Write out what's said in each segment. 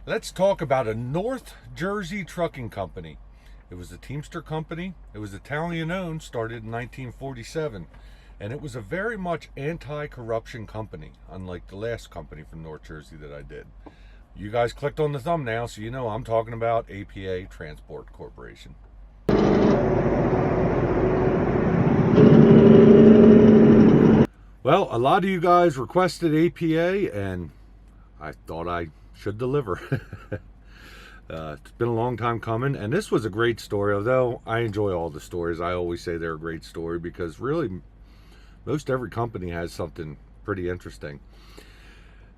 Let's talk about a North Jersey trucking company. It was a Teamster company. It was Italian owned, started in 1947. And it was a very much anti-corruption company, unlike the last company from North Jersey that I did. You guys clicked on the thumbnail, so you know I'm talking about APA Transport Corporation. Well, a lot of you guys requested APA, and I thought I should deliver. It's been a long time coming, and this was a great story, although I enjoy all the stories. I always say they're a great story because really most every company has something pretty interesting.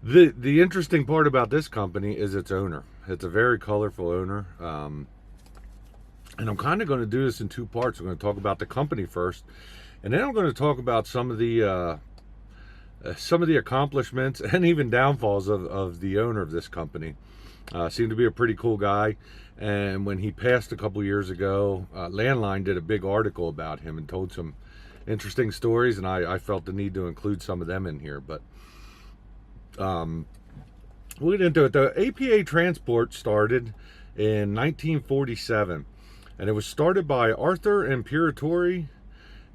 The interesting part about this company is its owner. It's a very colorful owner, and I'm kind of going to do this in two parts. I'm going to talk about the company first, and then I'm going to talk about some of the accomplishments and even downfalls of the owner of this company. Seemed to be a pretty cool guy, and when he passed a couple years ago, Landline did a big article about him and told some interesting stories, and I felt the need to include some of them in here. But we'll get into it. The APA Transport started in 1947, and it was started by Arthur Imperatore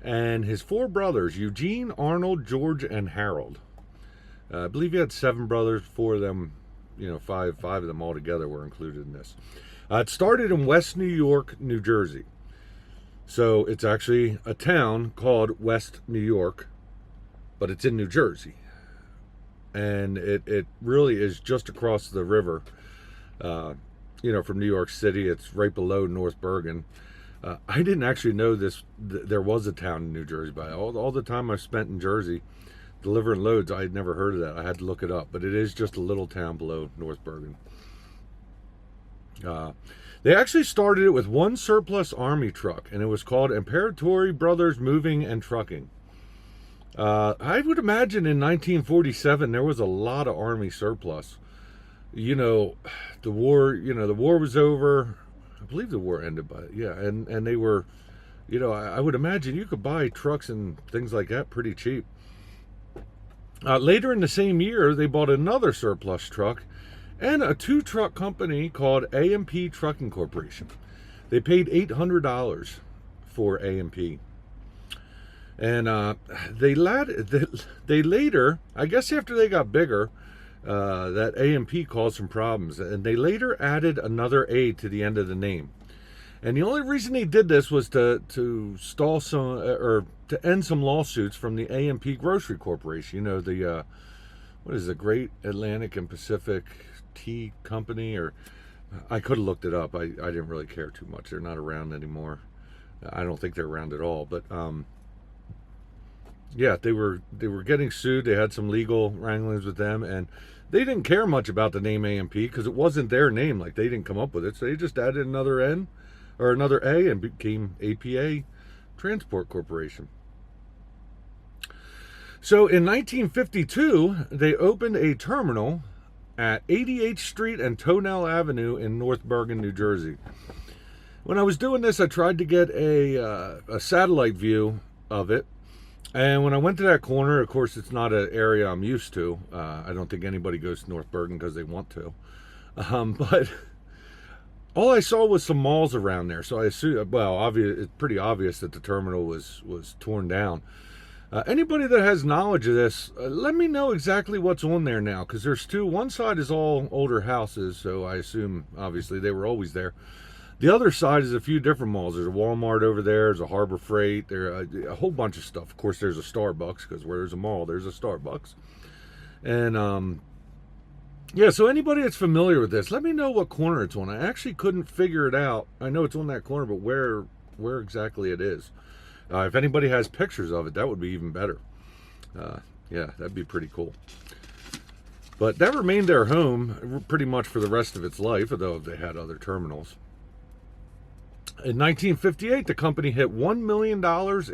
and his four brothers, Eugene, Arnold, George, and Harold. I believe he had 7 brothers. 4 of them, five of them all together were included in this. It started in West New York, New Jersey. So it's actually a town called West New York, but it's in New Jersey. And it really is just across the river, from New York City. It's right below North Bergen. I didn't actually know there was a town in New Jersey. But all the time I spent in Jersey delivering loads, I had never heard of that. I had to look it up, but it is just a little town below North Bergen. They actually started it with one surplus army truck, and it was called Imperatore Brothers Moving and Trucking. I would imagine in 1947 there was a lot of army surplus. The war was over. I believe the war ended and they were, I would imagine you could buy trucks and things like that pretty cheap. Later in the same year, they bought another surplus truck and a 2-truck company called A&P Trucking Corporation. They paid $800 for A&P. And they later, I guess after they got bigger, that A&P caused some problems, and they later added another A to the end of the name. And the only reason they did this was to stall some, or to end some lawsuits from the A&P Grocery Corporation. What is the Great Atlantic and Pacific Tea Company? Or I could have looked it up. I didn't really care too much. They're not around anymore. I don't think they're around at all. But they were getting sued. They had some legal wranglings with them, and they didn't care much about the name A&P because it wasn't their name. Like, they didn't come up with it, so they just added another N or another A and became APA Transport Corporation. So in 1952, they opened a terminal at 88th Street and Tonell Avenue in North Bergen, New Jersey. When I was doing this, I tried to get a satellite view of it. And when I went to that corner, of course, it's not an area I'm used to. I don't think anybody goes to North Bergen because they want to. But all I saw was some malls around there. So I assume, it's pretty obvious that the terminal was torn down. Anybody that has knowledge of this, let me know exactly what's on there now. Because there's two. One side is all older houses, so I assume, obviously, they were always there. The other side is a few different malls. There's a Walmart over there. There's a Harbor Freight. There's a whole bunch of stuff. Of course, there's a Starbucks, because where there's a mall, there's a Starbucks. And, so anybody that's familiar with this, let me know what corner it's on. I actually couldn't figure it out. I know it's on that corner, but where exactly it is. If anybody has pictures of it, that would be even better. That'd be pretty cool. But that remained their home pretty much for the rest of its life, although they had other terminals. In 1958, the company hit $1 million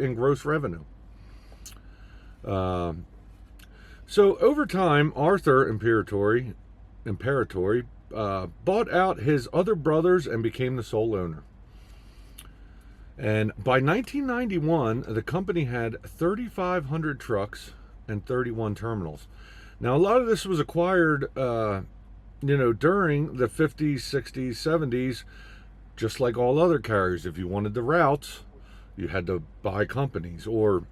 in gross revenue. So over time, Arthur Imperatore bought out his other brothers and became the sole owner. And by 1991, the company had 3,500 trucks and 31 terminals. Now, a lot of this was acquired during the 50s, 60s, 70s, just like all other carriers, if you wanted the routes, you had to buy companies or,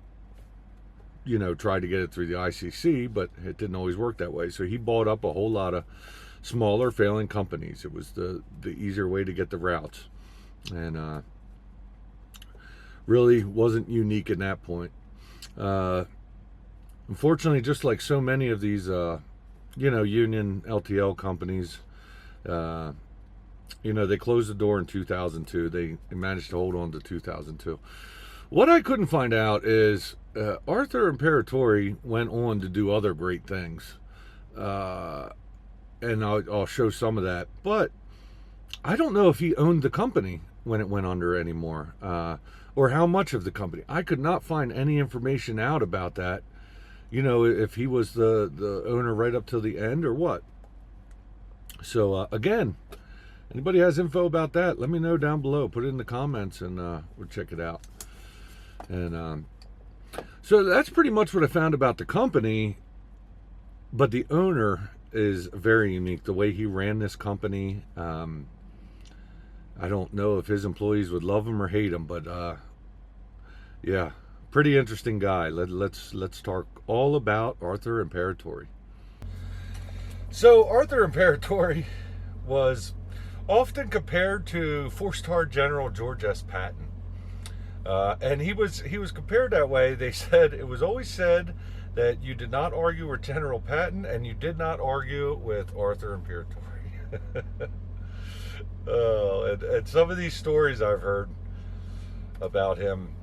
try to get it through the ICC, but it didn't always work that way. So he bought up a whole lot of smaller failing companies. It was the easier way to get the routes. And really wasn't unique in that point. Unfortunately, just like so many of these, union LTL companies, they closed the door in 2002. They managed to hold on to 2002. What I couldn't find out is Arthur Imperatore went on to do other great things. And I'll show some of that. But I don't know if he owned the company when it went under anymore, or how much of the company. I could not find any information out about that. If he was the owner right up till the end or what. So again, anybody has info about that, let me know down below. Put it in the comments and we'll check it out. And so that's pretty much what I found about the company. But the owner is very unique. The way he ran this company, I don't know if his employees would love him or hate him, but yeah, pretty interesting guy. Let's talk all about Arthur Imperatore. So Arthur Imperatore was often compared to 4-star General George S. Patton, and he was compared that way. They said it was always said that you did not argue with General Patton and you did not argue with Arthur Imperatore. Oh, and some of these stories I've heard about him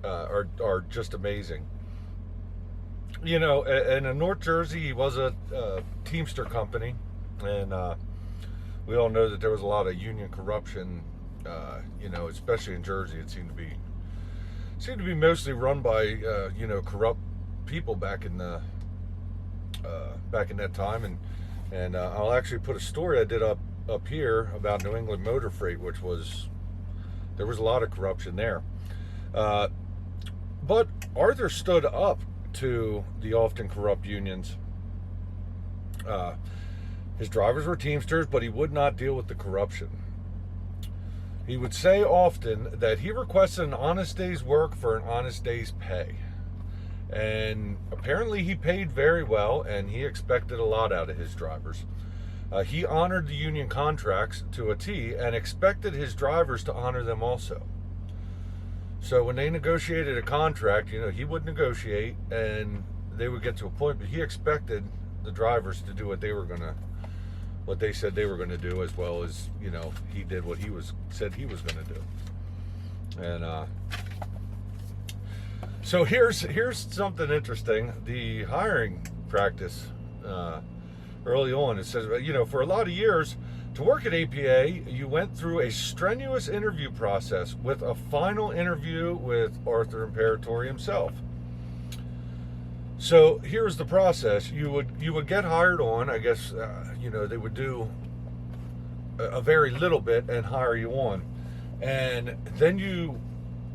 are just amazing. And in North Jersey, he was a Teamster company, and we all know that there was a lot of union corruption. Especially in Jersey, it seemed to be mostly run by corrupt people back in that time. And I'll actually put a story I did up here about New England Motor Freight, there was a lot of corruption there. But Arthur stood up to the often corrupt unions. His drivers were Teamsters, but he would not deal with the corruption. He would say often that he requested an honest day's work for an honest day's pay. And apparently he paid very well, and he expected a lot out of his drivers. He honored the union contracts to a T and expected his drivers to honor them also. So when they negotiated a contract, he would negotiate and they would get to a point, but he expected the drivers to do what they said they were going to do, as well as, he did what said he was going to do. And so here's something interesting. The hiring practice early on, it says, for a lot of years, to work at APA, you went through a strenuous interview process with a final interview with Arthur Imperatore himself. So here's the process. You would get hired on. I guess they would do a very little bit and hire you on, and then you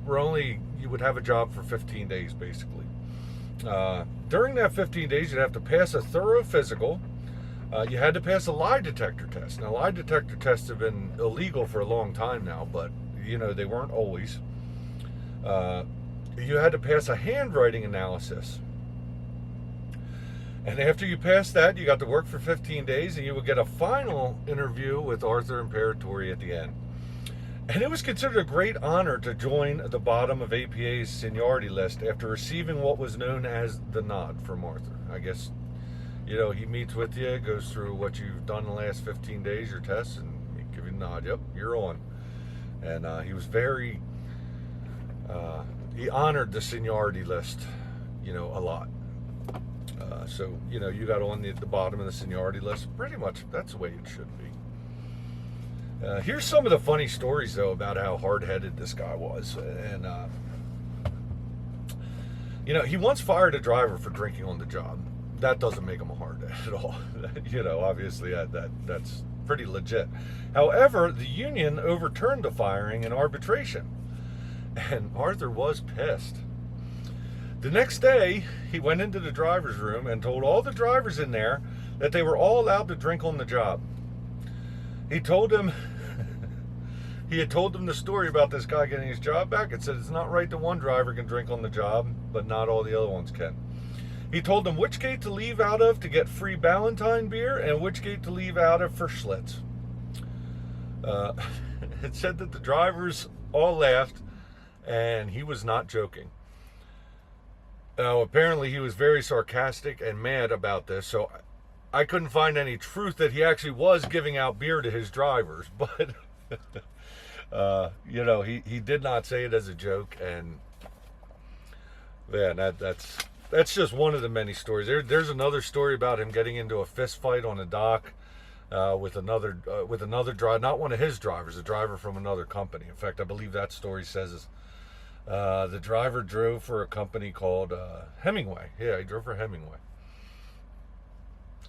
would have a job for 15 days basically. During that 15 days, you'd have to pass a thorough physical. You had to pass a lie detector test. Now, lie detector tests have been illegal for a long time now, but they weren't always. You had to pass a handwriting analysis. And after you passed that, you got to work for 15 days, and you would get a final interview with Arthur Imperatore at the end. And it was considered a great honor to join the bottom of APA's seniority list after receiving what was known as the nod from Arthur. I guess, he meets with you, goes through what you've done in the last 15 days, your tests, and he give you a nod. Yep, you're on. And he was very, he honored the seniority list, a lot. So, you got on the bottom of the seniority list. Pretty much, that's the way it should be. Here's some of the funny stories, though, about how hard-headed this guy was. And, he once fired a driver for drinking on the job. That doesn't make him a hardhead at all. Obviously, that's pretty legit. However, the union overturned the firing in arbitration. And Arthur was pissed. The next day, he went into the driver's room and told all the drivers in there that they were all allowed to drink on the job. He told him, he had told them the story about this guy getting his job back. It said it's not right that one driver can drink on the job, but not all the other ones can. He told them which gate to leave out of to get free Ballantine beer and which gate to leave out of for Schlitz. It said that the drivers all laughed, and he was not joking. Now, apparently he was very sarcastic and mad about this, so I couldn't find any truth that he actually was giving out beer to his drivers, but you know, he did not say it as a joke, and man, that's just one of the many stories. There's another story about him getting into a fist fight on a dock with another driver, not one of his drivers, a driver from another company. In fact, I believe that story says the driver drove for a company called Hemingway. Yeah, he drove for Hemingway.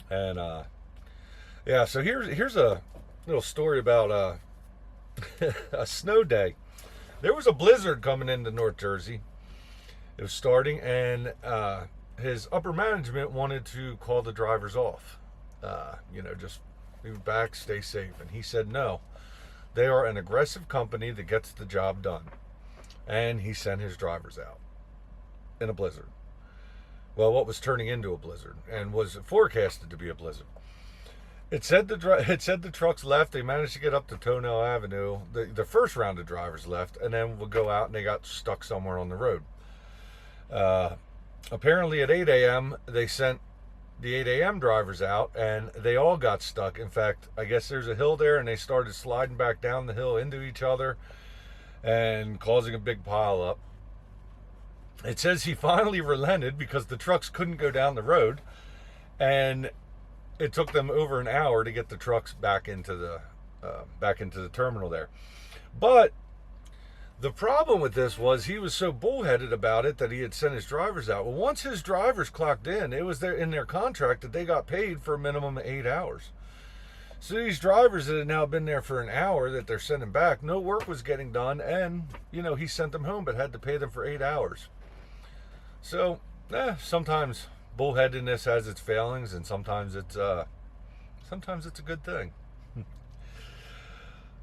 And yeah, so here's a little story about a snow day. There was a blizzard coming into North Jersey. It was starting, and his upper management wanted to call the drivers off. You know, just move back, stay safe. And he said no. They are an aggressive company that gets the job done. And he sent his drivers out in a blizzard. Well, what was turning into a blizzard and was forecasted to be a blizzard. It said the trucks left. They managed to get up to Tonell Avenue. The first round of drivers left, and then would go out and they got stuck somewhere on the road. Apparently at 8 a.m. they sent the 8 a.m. drivers out, and they all got stuck. In fact, I guess there's a hill there, and they started sliding back down the hill into each other and causing a big pile up. It says he finally relented because the trucks couldn't go down the road, and it took them over an hour to get the trucks back into the terminal there. But the problem with this was he was so bullheaded about it that he had sent his drivers out. Well, once his drivers clocked in, it was in their contract that they got paid for a minimum of 8 hours. So these drivers that had now been there for an hour that they're sending back, no work was getting done, and, you know, he sent them home but had to pay them for 8 hours. So, sometimes bullheadedness has its failings, and sometimes it's a good thing.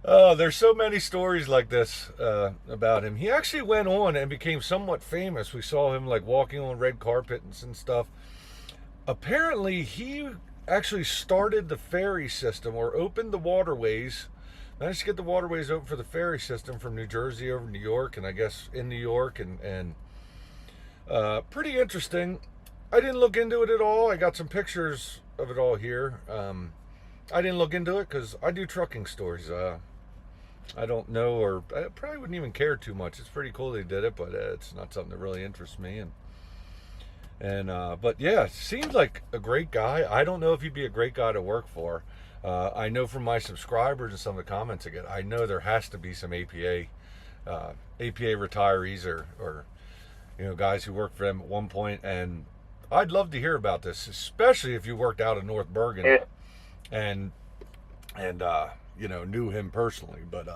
There's so many stories like this about him. He actually went on and became somewhat famous. We saw him like walking on red carpets and stuff. Apparently, he actually started the ferry system, or opened the waterways, managed to get the waterways open for the ferry system from New Jersey over to New York, and I guess in New York, and pretty interesting. I didn't look into it at all. I got some pictures of it all here. I didn't look into it because I do trucking stories. I don't know, or I probably wouldn't even care too much. It's pretty cool they did it, but it's not something that really interests me. But yeah, seems like a great guy. I don't know if he'd be a great guy to work for. I know from my subscribers and some of the comments I get, I know there has to be some APA retirees or you know, guys who worked for them at one point, and I'd love to hear about this, especially if you worked out of North Bergen and you know, knew him personally. But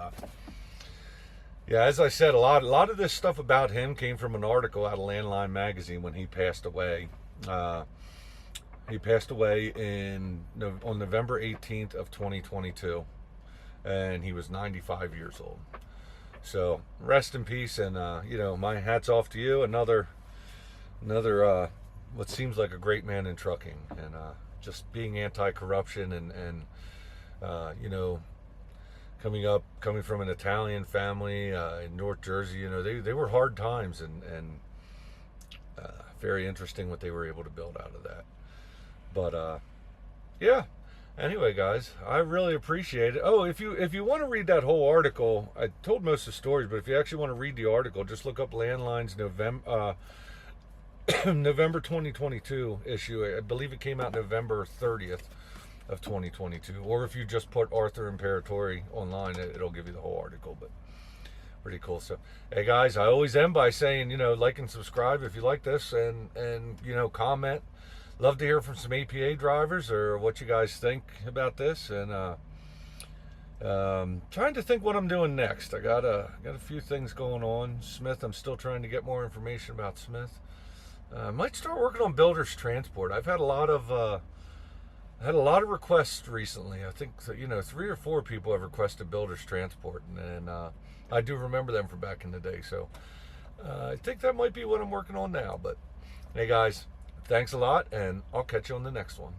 yeah, as I said, a lot of this stuff about him came from an article out of Landline magazine when he passed away. He passed away on November 18th of 2022, and he was 95 years old. So rest in peace, and you know, my hat's off to you. Another what seems like a great man in trucking, and just being anti-corruption, and you know, coming from an Italian family in North Jersey. You know, they were hard times, and very interesting what they were able to build out of that. But yeah. Anyway, guys, I really appreciate it. Oh, if you want to read that whole article, I told most of the stories, but if you actually want to read the article, just look up Landline's November 2022 issue. I believe it came out November 30th of 2022. Or if you just put Arthur Imperatore online, it'll give you the whole article. But pretty cool stuff. Hey, guys, I always end by saying, you know, like and subscribe if you like this, and you know, comment. Love to hear from some APA drivers or what you guys think about this, and trying to think what I'm doing next. I got a few things going on. Smith, I'm still trying to get more information about Smith. I might start working on Builders Transport. I've had a lot of I had a lot of requests recently. I think, 3 or 4 people have requested builder's transport, and I do remember them from back in the day. So I think that might be what I'm working on now. But hey, guys, thanks a lot, and I'll catch you on the next one.